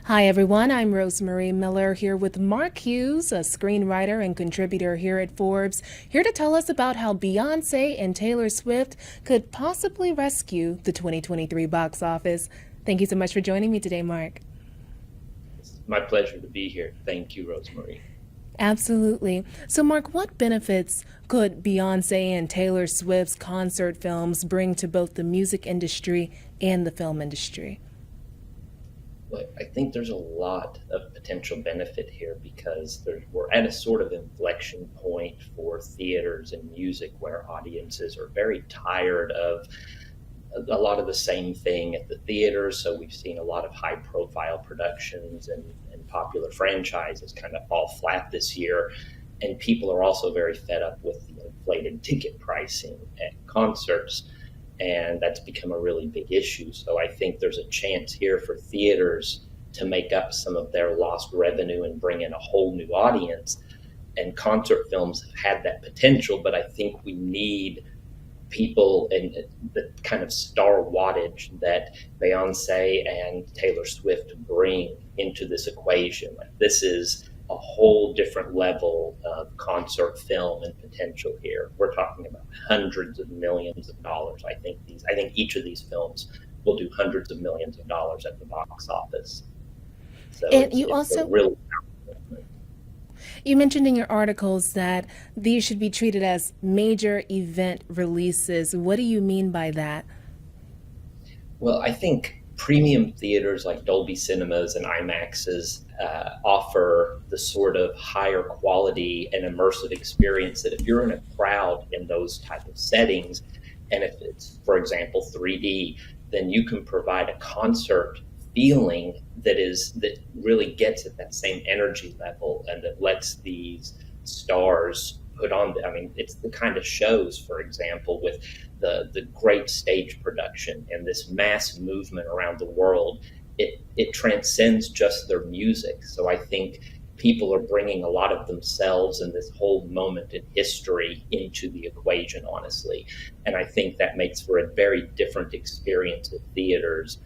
Hi, everyone. I'm Rosemarie Miller here with Mark Hughes, a screenwriter and contributor here at Forbes, here to tell us about how Beyonce and Taylor Swift could possibly rescue the 2023 box office. Thank you so much for joining me today, Mark. It's my pleasure to be here. Thank you, Rosemary. Absolutely. So, Mark, what benefits could Beyonce and Taylor Swift's concert films bring to both the music industry and the film industry? But I think there's a lot of potential benefit here because we're at a sort of inflection point for theaters and music where audiences are very tired of a lot of the same thing at the theaters. So we've seen a lot of high profile productions and popular franchises kind of fall flat this year. And people are also very fed up with the inflated ticket pricing at concerts. And that's become a really big issue. So I think there's a chance here for theaters to make up some of their lost revenue and bring in a whole new audience. And concert films have had that potential, but I think we need people and the kind of star wattage that Beyonce and Taylor Swift bring into this equation. Like, this is a whole different level of concert film and potential here. We're talking about hundreds of millions of dollars. I think each of these films will do hundreds of millions of dollars at the box office. So And it's a really powerful. you mentioned in your articles that these should be treated as major event releases. What do you mean by that? Well, I think premium theaters like Dolby Cinemas and IMAXs offer the sort of higher quality and immersive experience that if you're in a crowd in those type of settings, and if it's, for example, 3D, then you can provide a concert feeling that really gets at that same energy level and that lets these stars put on. I mean, it's the kind of shows, for example, with the great stage production and this mass movement around the world. It transcends just their music. So I think people are bringing a lot of themselves and this whole moment in history into the equation, honestly. And I think that makes for a very different experience at theaters.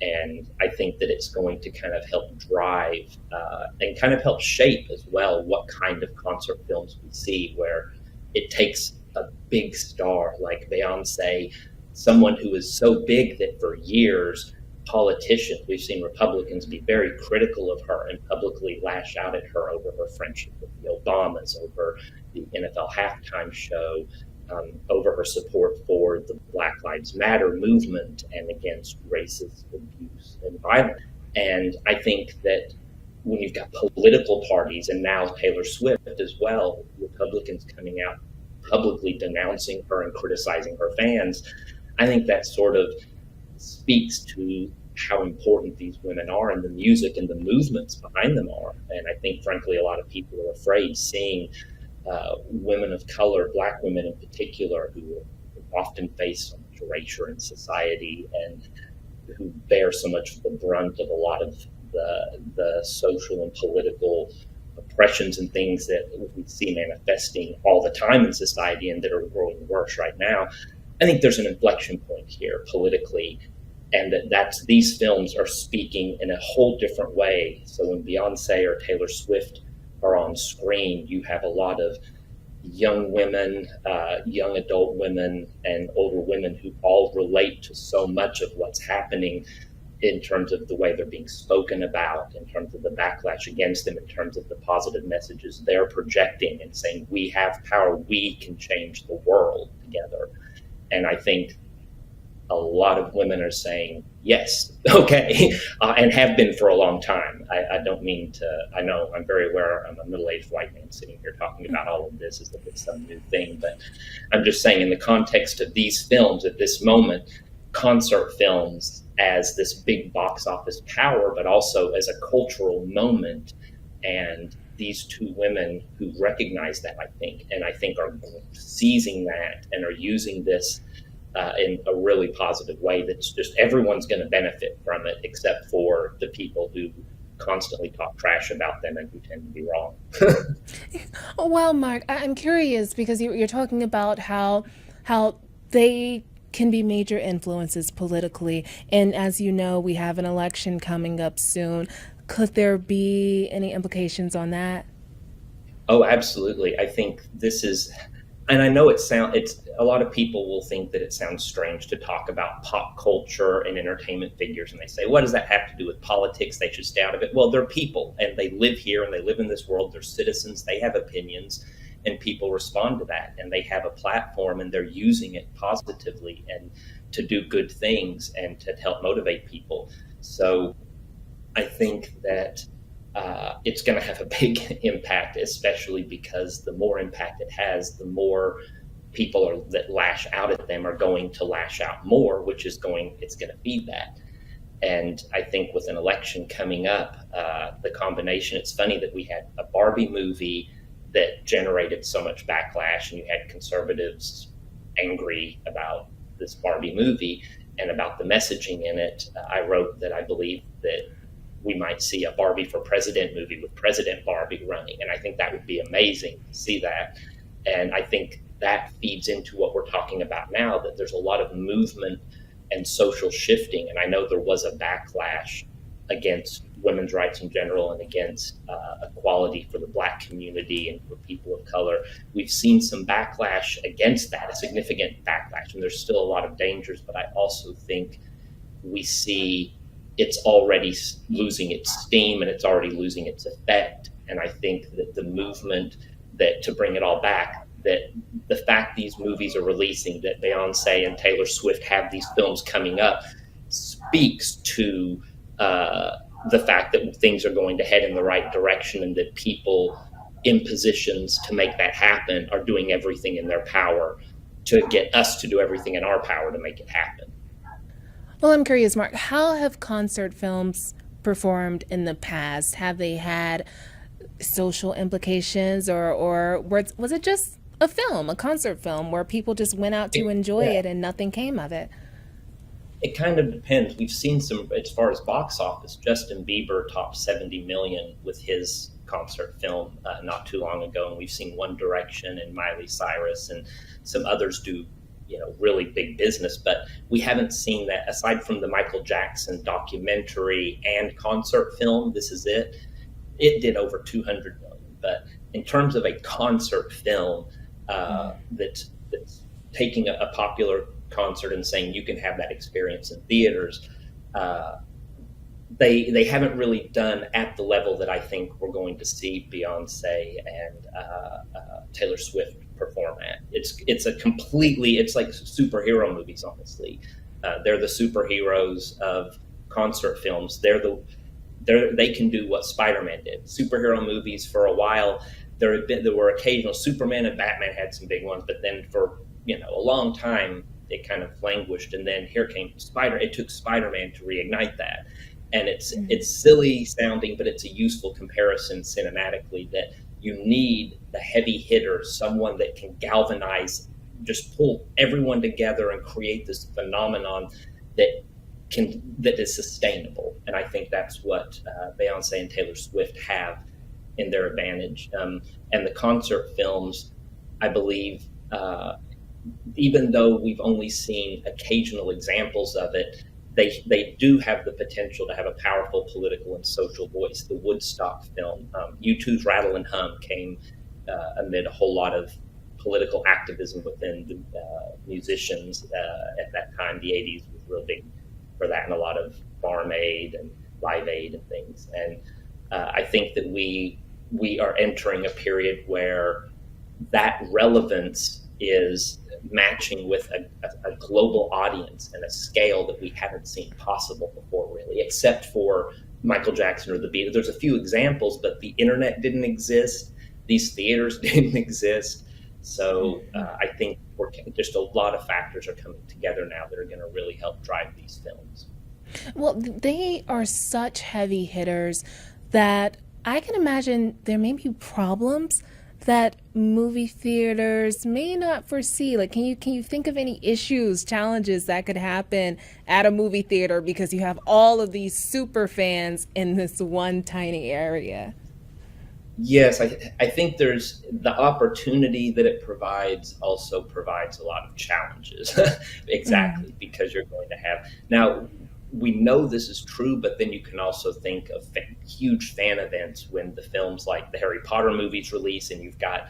And I think that it's going to kind of help drive and kind of help shape as well what kind of concert films we see, where it takes a big star like Beyonce, someone who is so big that for years, politicians, we've seen Republicans be very critical of her and publicly lash out at her over her friendship with the Obamas, over the NFL halftime show, over her support for the Black Lives Matter movement and against racist abuse and violence. And I think that when you've got political parties and now Taylor Swift as well, Republicans coming out publicly denouncing her and criticizing her fans, I think that sort of speaks to how important these women are and the music and the movements behind them are. And I think, frankly, a lot of people are afraid seeing women of color, Black women in particular, who often face so much erasure in society and who bear so much of the brunt of a lot of the social and political oppressions and things that we see manifesting all the time in society and that are growing worse right now. I think there's an inflection point here politically, and that's these films are speaking in a whole different way. So when Beyonce or Taylor Swift are on screen, you have a lot of young women, young adult women, and older women who all relate to so much of what's happening in terms of the way they're being spoken about, in terms of the backlash against them, in terms of the positive messages they're projecting and saying, we have power, we can change the world together. And I think a lot of women are saying, yes, okay, and have been for a long time. I don't mean to, I know I'm very aware I'm a middle-aged white man sitting here talking about all of this as if it's some new thing, but I'm just saying in the context of these films at this moment, concert films as this big box office power, but also as a cultural moment. And these two women who recognize that, I think are seizing that and are using this in a really positive way that's just everyone's going to benefit from it, except for the people who constantly talk trash about them and who tend to be wrong. Well, Mark, I'm curious because you're talking about how they can be major influences politically, and as you know, we have an election coming up soon. Could there be any implications on that? Oh, absolutely. I think this is, and I know it's a lot of people will think that it sounds strange to talk about pop culture and entertainment figures, and they say, what does that have to do with politics? They should stay out of it. Well, they're people, and they live here, and they live in this world. They're citizens. They have opinions, and people respond to that, and they have a platform, and they're using it positively and to do good things and to help motivate people. So I think that it's going to have a big impact, especially because the more impact it has, the more people that lash out at them are going to lash out more, which is it's going to feed that. And I think with an election coming up, the combination, it's funny that we had a Barbie movie that generated so much backlash, and you had conservatives angry about this Barbie movie and about the messaging in it. I wrote that I believe that we might see a Barbie for President movie with President Barbie running. And I think that would be amazing to see that. And I think that feeds into what we're talking about now, that there's a lot of movement and social shifting. And I know there was a backlash against women's rights in general and against equality for the Black community and for people of color. We've seen some backlash against that, a significant backlash, and there's still a lot of dangers, but I also think we see it's already losing its steam and it's already losing its effect. And I think that the movement that to bring it all back, that the fact these movies are releasing, that Beyonce and Taylor Swift have these films coming up, speaks to the fact that things are going to head in the right direction and that people in positions to make that happen are doing everything in their power to get us to do everything in our power to make it happen. Well, I'm curious, Mark, how have concert films performed in the past? Have they had social implications, or was it just a film, a concert film, where people just went out to enjoy Yeah, it and nothing came of it? it kind of depends. We've seen some, as far as box office, Justin Bieber topped 70 million with his concert film not too long ago. And we've seen One Direction and Miley Cyrus and some others do, really big business. But we haven't seen that aside from the Michael Jackson documentary and concert film. This Is It. It did over 200 million. But in terms of a concert film that's taking a popular concert and saying you can have that experience in theaters, they haven't really done at the level that I think we're going to see Beyonce and Taylor Swift perform at. It's like superhero movies, honestly. They're the superheroes of concert films. They can do what Spider-Man did. Superhero movies for a while, there were occasional. Superman and Batman had some big ones, but then for a long time it kind of languished, and then here came It took Spider-Man to reignite that, and it's silly sounding, but it's a useful comparison cinematically that you need the heavy hitter, someone that can galvanize, just pull everyone together and create this phenomenon that is sustainable. And I think that's what Beyonce and Taylor Swift have in their advantage. And the concert films, I believe, even though we've only seen occasional examples of it, they do have the potential to have a powerful political and social voice. The Woodstock film, U2's Rattle and Hum came amid a whole lot of political activism within the musicians at that time. The 80s was real big for that, and a lot of Farm Aid and Live Aid and things. And I think that we are entering a period where that relevance is matching with a global audience and a scale that we haven't seen possible before, really, except for Michael Jackson or the Beatles. There's a few examples, but the internet didn't exist. These theaters didn't exist. So I think just a lot of factors are coming together now that are going to really help drive these films. Well, they are such heavy hitters that I can imagine there may be problems that movie theaters may not foresee. Like, can you think of any issues, challenges that could happen at a movie theater because you have all of these super fans in this one tiny area? Yes, I think there's the opportunity that it provides also provides a lot of challenges. Exactly, because you're going to have now we know this is true, but then you can also think of huge fan events when the films like the Harry Potter movies release, and you've got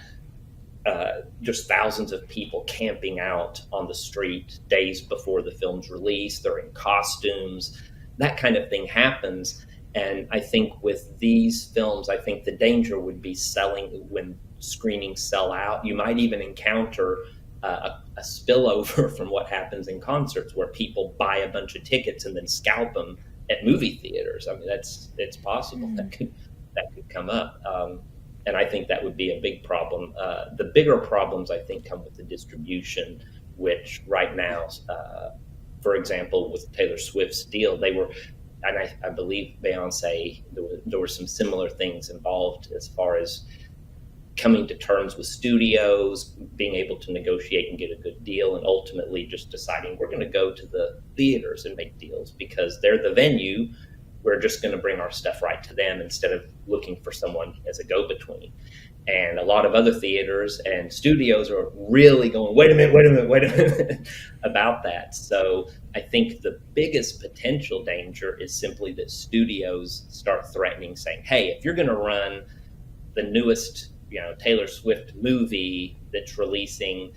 just thousands of people camping out on the street days before the film's release. They're in costumes. That kind of thing happens. And I think with these films, I think the danger would be selling when screenings sell out. You might even encounter a spillover from what happens in concerts, where people buy a bunch of tickets and then scalp them at movie theaters. I mean, it's possible that could come up. And I think that would be a big problem. The bigger problems, I think, come with the distribution, which right now, for example, with Taylor Swift's deal, they were, and I believe Beyonce, there were some similar things involved as far as coming to terms with studios, being able to negotiate and get a good deal, and ultimately just deciding we're going to go to the theaters and make deals because they're the venue. We're just going to bring our stuff right to them instead of looking for someone as a go-between. And a lot of other theaters and studios are really going, wait a minute about that. So I think the biggest potential danger is simply that studios start threatening, saying, hey, if you're going to run the newest, Taylor Swift movie that's releasing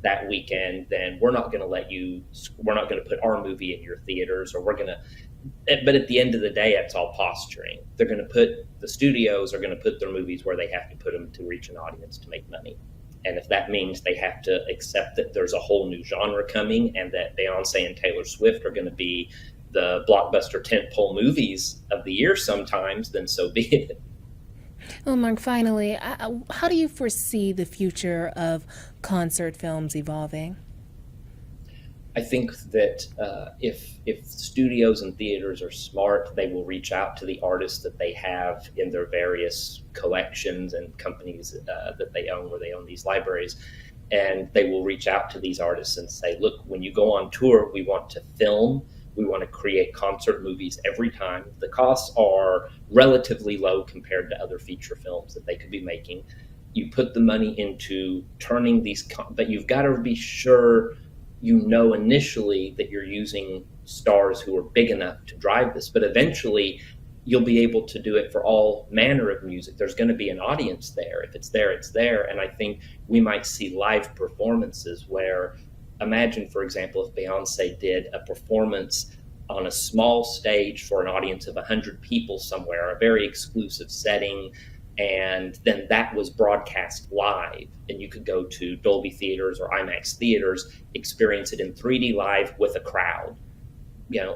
that weekend, then we're not going to put our movie in your theaters, or but at the end of the day, it's all posturing. The studios are going to put their movies where they have to put them to reach an audience to make money. And if that means they have to accept that there's a whole new genre coming and that Beyonce and Taylor Swift are going to be the blockbuster tentpole movies of the year sometimes, then so be it. Well, Mark, finally, how do you foresee the future of concert films evolving? I think that if studios and theaters are smart, they will reach out to the artists that they have in their various collections and companies that they own, where they own these libraries. And they will reach out to these artists and say, look, when you go on tour, we want to film. We want to create concert movies every time. The costs are relatively low compared to other feature films that they could be making. You put the money into turning these, but you've got to be sure initially that you're using stars who are big enough to drive this, but eventually you'll be able to do it for all manner of music. There's going to be an audience there. If it's there, it's there. And I think we might see live performances where, imagine, for example, if Beyonce did a performance on a small stage for an audience of 100 people somewhere, a very exclusive setting, and then that was broadcast live, and you could go to Dolby theaters or IMAX theaters, experience it in 3D live with a crowd.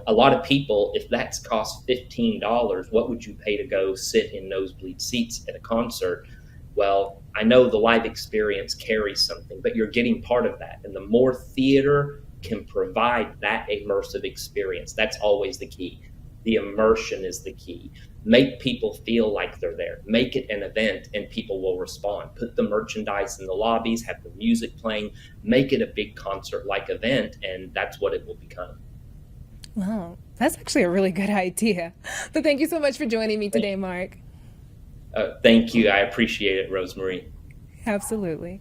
A lot of people, if that's cost $15, what would you pay to go sit in nosebleed seats at a concert? Well, I know the live experience carries something, but you're getting part of that. And the more theater can provide that immersive experience, that's always the key. The immersion is the key. Make people feel like they're there. Make it an event and people will respond. Put the merchandise in the lobbies, have the music playing, make it a big concert-like event, and that's what it will become. Wow, that's actually a really good idea. But thank you so much for joining me today, Mark. Thank you. I appreciate it, Rosemarie. Absolutely.